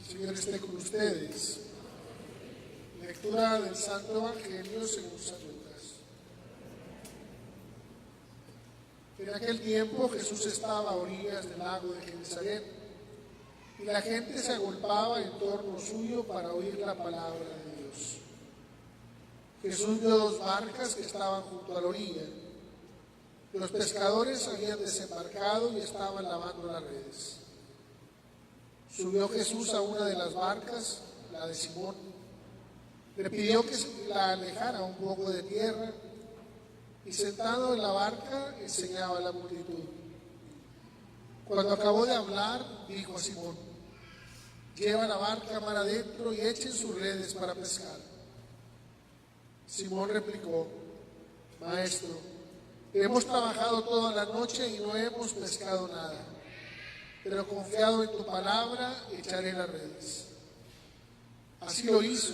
Señor esté con ustedes. Lectura del Santo Evangelio según San Lucas. En aquel tiempo Jesús estaba a orillas del lago de Genesaret y la gente se agolpaba en torno suyo para oír la palabra de Dios. Jesús vio dos barcas que estaban junto a la orilla. Los pescadores habían desembarcado y estaban lavando las redes. Subió Jesús a una de las barcas, la de Simón. Le pidió que la alejara un poco de tierra y sentado en la barca enseñaba a la multitud. Cuando acabó de hablar, dijo a Simón: lleva la barca mar adentro y echen sus redes para pescar. Simón replicó: Maestro, hemos trabajado toda la noche y no hemos pescado nada, pero confiado en tu palabra, echaré las redes. Así lo hizo,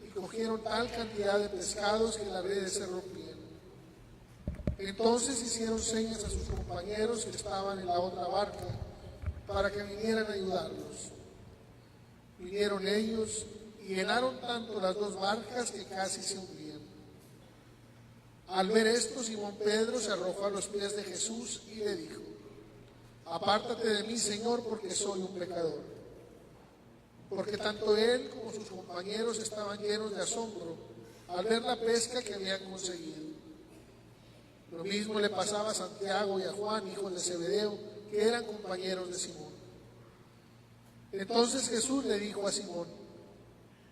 y cogieron tal cantidad de pescados que las redes se rompían. Entonces hicieron señas a sus compañeros que estaban en la otra barca para que vinieran a ayudarlos. Vinieron ellos y llenaron tanto las dos barcas que casi se hundían. Al ver esto, Simón Pedro se arrojó a los pies de Jesús y le dijo: apártate de mí, Señor, porque soy un pecador. Porque tanto él como sus compañeros estaban llenos de asombro al ver la pesca que habían conseguido. Lo mismo le pasaba a Santiago y a Juan, hijos de Zebedeo, que eran compañeros de Simón. Entonces Jesús le dijo a Simón: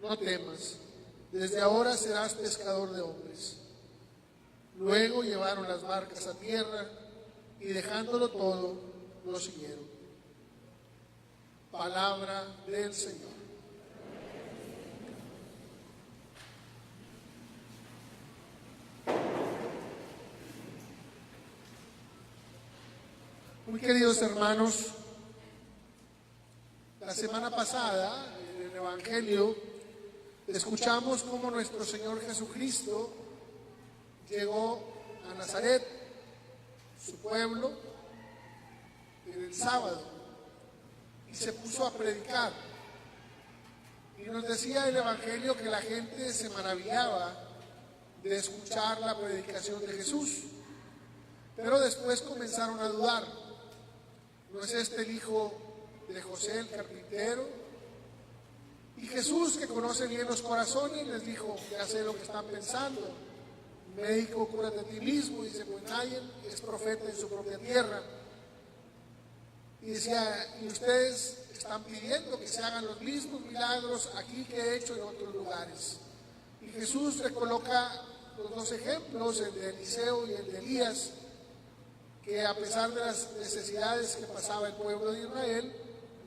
no temas, desde ahora serás pescador de hombres. Luego llevaron las barcas a tierra y dejándolo todo, lo siguieron. Palabra del Señor. Muy queridos hermanos, la semana pasada en el Evangelio escuchamos cómo nuestro Señor Jesucristo llegó a Nazaret, su pueblo, en el sábado y se puso a predicar. Y nos decía el Evangelio que la gente se maravillaba de escuchar la predicación de Jesús, pero después comenzaron a dudar. ¿No es este el hijo de José el carpintero? Y Jesús, que conoce bien los corazones, les dijo: ya sé lo que están pensando. Médico, cúrate a ti mismo. Y dice: pues nadie es profeta en su propia tierra. Y decía: y ustedes están pidiendo que se hagan los mismos milagros aquí que he hecho en otros lugares. Y Jesús recoloca los dos ejemplos, el de Eliseo y el de Elías, que a pesar de las necesidades que pasaba el pueblo de Israel,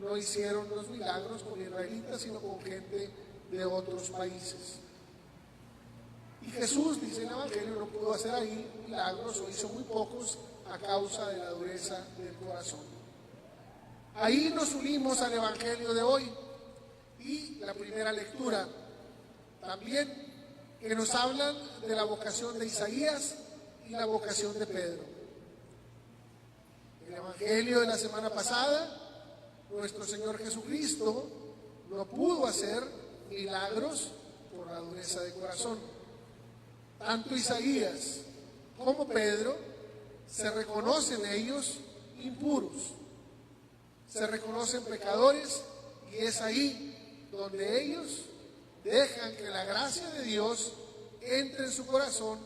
no hicieron los milagros con israelitas, sino con gente de otros países. Y Jesús, dice el Evangelio, no pudo hacer ahí milagros, o hizo muy pocos a causa de la dureza del corazón. Ahí nos unimos al Evangelio de hoy y la primera lectura también, que nos hablan de la vocación de Isaías y la vocación de Pedro. En el Evangelio de la semana pasada, nuestro Señor Jesucristo no pudo hacer milagros por la dureza de corazón. Tanto Isaías como Pedro se reconocen ellos impuros, se reconocen pecadores, y es ahí donde ellos dejan que la gracia de Dios entre en su corazón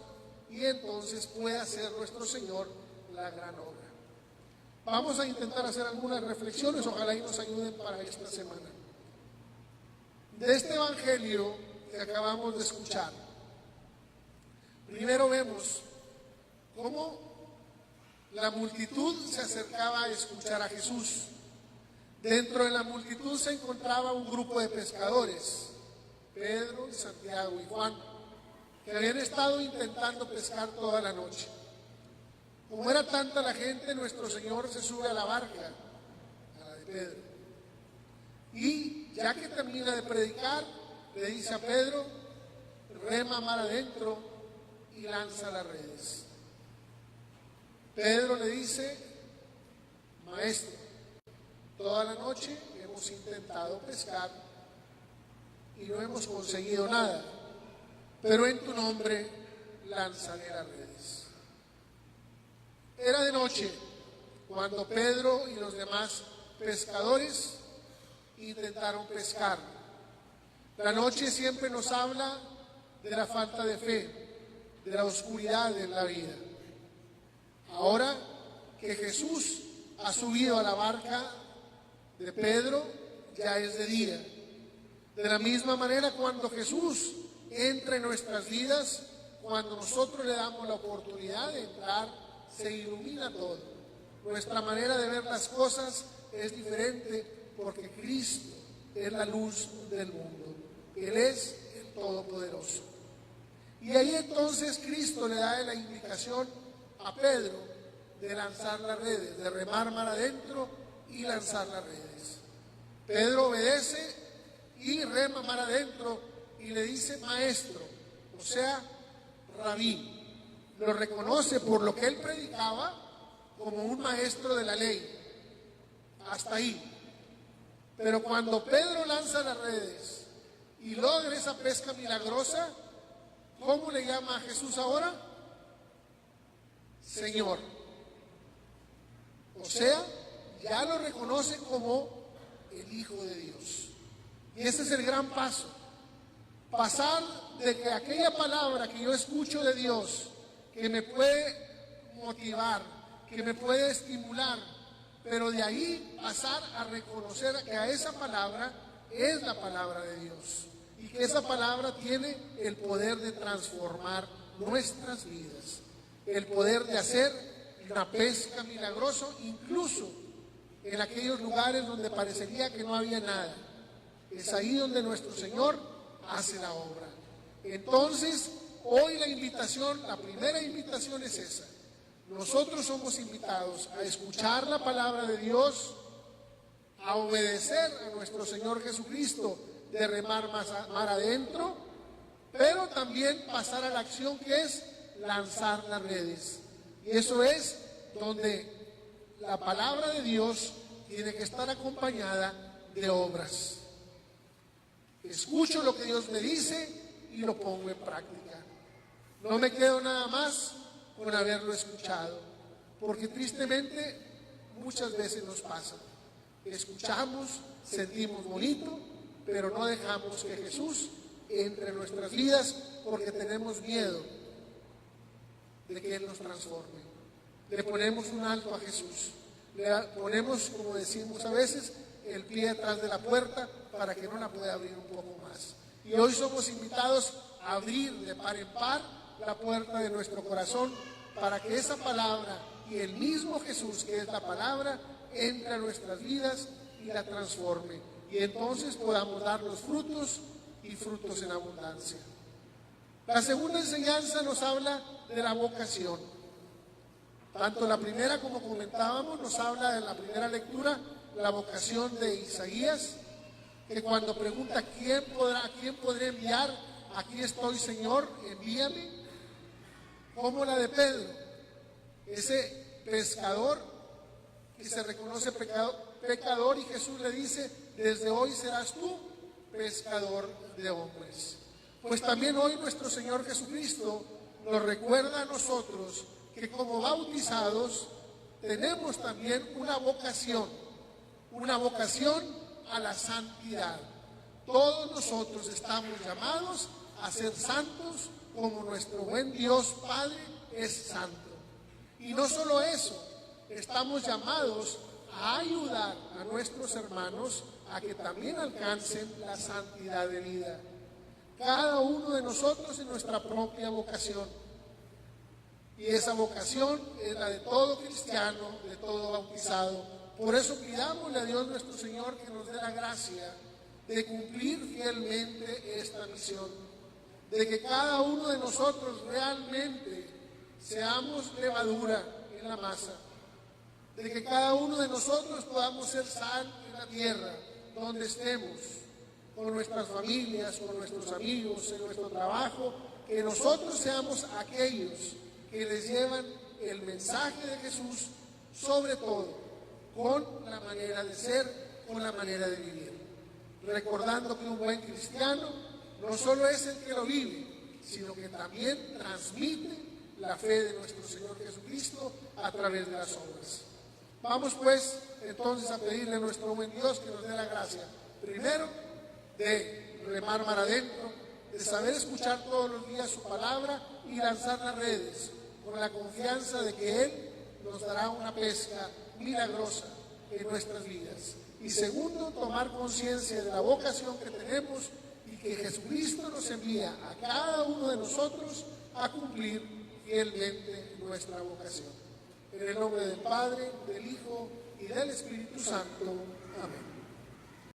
y entonces pueda hacer nuestro Señor la gran obra. Vamos a intentar hacer algunas reflexiones, ojalá y nos ayuden para esta semana. De este Evangelio que acabamos de escuchar, primero vemos cómo la multitud se acercaba a escuchar a Jesús. Dentro de la multitud se encontraba un grupo de pescadores, Pedro, Santiago y Juan, que habían estado intentando pescar toda la noche. Como era tanta la gente, nuestro Señor se sube a la barca, a la de Pedro. Y ya que termina de predicar, le dice a Pedro: rema mar adentro y lanza las redes. Pedro le dice: Maestro, toda la noche hemos hemos intentado pescar y no hemos conseguido nada, pero en tu nombre lanzaré las redes. Era de noche cuando Pedro y los demás pescadores intentaron pescar. La noche siempre nos habla de la falta de fe, de la oscuridad en la vida. Ahora que Jesús ha subido a la barca de Pedro, ya es de día. De la misma manera, cuando Jesús entra en nuestras vidas, cuando nosotros le damos la oportunidad de entrar, se ilumina todo. Nuestra manera de ver las cosas es diferente porque Cristo es la luz del mundo. Él es el Todopoderoso. Y ahí entonces Cristo le da la indicación a Pedro de lanzar las redes, de remar mar adentro y lanzar las redes. Pedro obedece y rema mar adentro y le dice maestro, o sea, rabí. Lo reconoce por lo que él predicaba como un maestro de la ley. Hasta ahí. Pero cuando Pedro lanza las redes y logra esa pesca milagrosa, ¿cómo le llama a Jesús ahora? Señor. O sea, ya lo reconoce como el Hijo de Dios. Y ese es el gran paso. Pasar de que aquella palabra que yo escucho de Dios, que me puede motivar, que me puede estimular, pero de ahí pasar a reconocer que a esa palabra es la palabra de Dios y que esa palabra tiene el poder de transformar nuestras vidas, el poder de hacer una pesca milagrosa, incluso en aquellos lugares donde parecería que no había nada. Es ahí donde nuestro Señor hace la obra. Entonces, hoy la invitación, la primera invitación es esa. Nosotros somos invitados a escuchar la palabra de Dios, a obedecer a nuestro Señor Jesucristo, de remar mar adentro, pero también pasar a la acción que es lanzar las redes. Y eso es donde la palabra de Dios tiene que estar acompañada de obras. Escucho lo que Dios me dice y lo pongo en práctica. No me quedo nada más con haberlo escuchado, porque tristemente muchas veces nos pasa. Escuchamos, sentimos bonito, pero no dejamos que Jesús entre en nuestras vidas porque tenemos miedo de que Él nos transforme. Le ponemos un alto a Jesús. Le ponemos, como decimos a veces, el pie atrás de la puerta para que no la pueda abrir un poco más. Y hoy somos invitados a abrir de par en par la puerta de nuestro corazón para que esa palabra y el mismo Jesús, que es la palabra, entre a nuestras vidas y la transforme. Y entonces podamos dar los frutos y frutos en abundancia. La segunda enseñanza nos habla de la vocación. Tanto la primera, como comentábamos, nos habla de la primera lectura, la vocación de Isaías, que cuando pregunta ¿a quién podré enviar? Aquí estoy, Señor, envíame. Como la de Pedro, ese pescador que se reconoce pecador, y Jesús le dice, desde hoy serás tú pescador de hombres. Pues también hoy nuestro Señor Jesucristo nos recuerda a nosotros que como bautizados tenemos también una vocación a la santidad. Todos nosotros estamos llamados a ser santos como nuestro buen Dios Padre es santo. Y no solo eso, estamos llamados a ayudar a nuestros hermanos a que también alcancen la santidad de vida. Cada uno de nosotros en nuestra propia vocación. Y esa vocación es la de todo cristiano, de todo bautizado. Por eso pidámosle a Dios nuestro Señor que nos dé la gracia de cumplir fielmente esta misión, de que cada uno de nosotros realmente seamos levadura en la masa, de que cada uno de nosotros podamos ser sal en la tierra donde estemos, con nuestras familias, con nuestros amigos, en nuestro trabajo, que nosotros seamos aquellos que les llevan el mensaje de Jesús, sobre todo con la manera de ser con la manera de vivir, recordando que un buen cristiano no solo es el que lo vive, sino que también transmite la fe de nuestro Señor Jesucristo a través de las obras. Vamos pues entonces a pedirle a nuestro buen Dios que nos dé la gracia, primero, de remar mar adentro, de saber escuchar todos los días su palabra y lanzar las redes, con la confianza de que Él nos dará una pesca milagrosa en nuestras vidas. Y segundo, tomar conciencia de la vocación que tenemos y que Jesucristo nos envía a cada uno de nosotros a cumplir fielmente nuestra vocación. En el nombre del Padre, del Hijo y del Espíritu Santo. Amén.